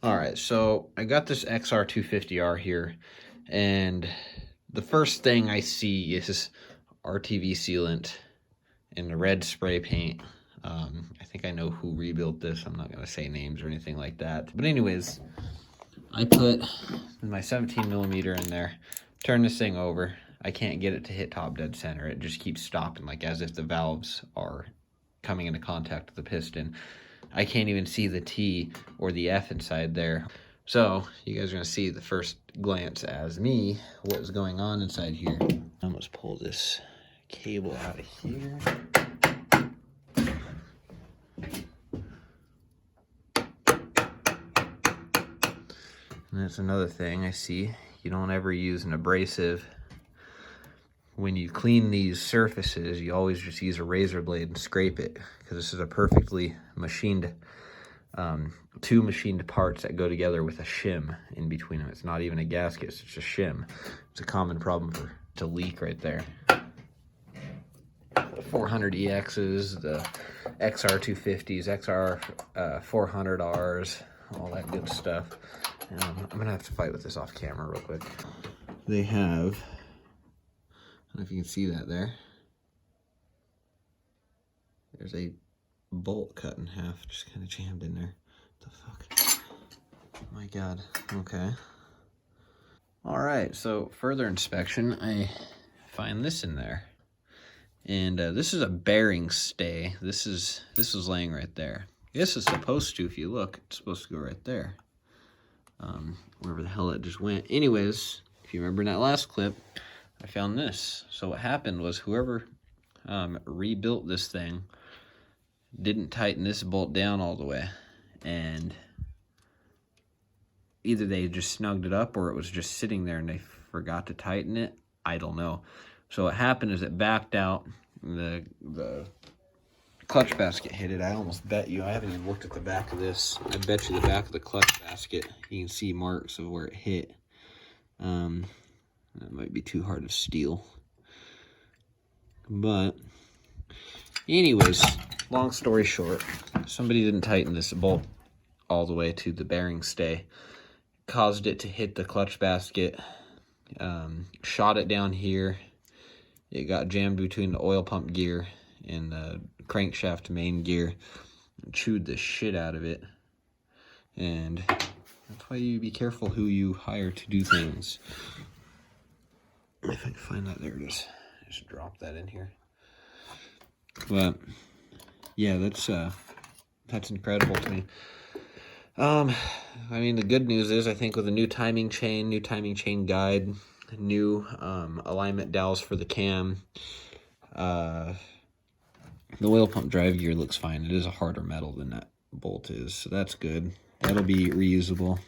All right, so I got this XR250R here, and the first thing I see is RTV sealant in the red spray paint. I think I know who rebuilt this. I'm not going to say names or anything like that. But anyways, I put my 17 millimeter in there, turn this thing over. I can't get it to hit top dead center. It just keeps stopping, like as if the valves are coming into contact with the piston. I can't even see the T or the F inside there. So you guys are gonna see the first glance as me what's going on inside here. Let's pull this cable out of here. And that's another thing I see. You don't ever use an abrasive. When you clean these surfaces, you always just use a razor blade and scrape it, because this is a perfectly machined, two machined parts that go together with a shim in between them. It's not even a gasket, it's just a shim. It's a common problem to leak right there. The 400EXs, the XR250s, XR400Rs, all that good stuff. I'm gonna have to fight with this off camera real quick. They have, I don't know if you can see that there. There's a bolt cut in half, just kind of jammed in there. What the fuck? Oh my God, okay. All right, so further inspection, I find this in there. And this is a bearing stay. This is laying right there. This is supposed to, if you look, it's supposed to go right there. Wherever the hell it just went. Anyways, if you remember in that last clip, I found this. So what happened was whoever rebuilt this thing didn't tighten this bolt down all the way. And either they just snugged it up or it was just sitting there and they forgot to tighten it. I don't know. So what happened is it backed out, the clutch basket hit it. I almost bet you, I haven't even looked at the back of this. I bet you the back of the clutch basket, you can see marks of where it hit. That might be too hard of steel. But anyways, long story short, somebody didn't tighten this bolt all the way to the bearing stay. Caused it to hit the clutch basket, shot it down here. It got jammed between the oil pump gear and the crankshaft main gear, and chewed the shit out of it. And that's why you be careful who you hire to do things. If I can find that, there it is. Just drop that in here. But yeah, that's incredible to me. I mean, the good news is I think with a new timing chain guide, new alignment dowels for the cam, the oil pump drive gear looks fine. It is a harder metal than that bolt is, so that's good. That'll be reusable.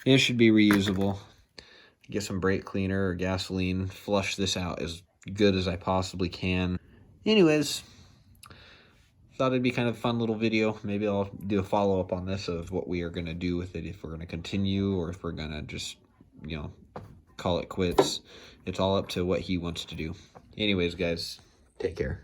It should be reusable. Get some brake cleaner or gasoline, flush this out as good as I possibly can. Anyways, thought it'd be kind of a fun little video. Maybe I'll do a follow-up on this of what we are going to do with it, if we're going to continue or if we're going to just, you know, call it quits. It's all up to what he wants to do. Anyways, guys, take care.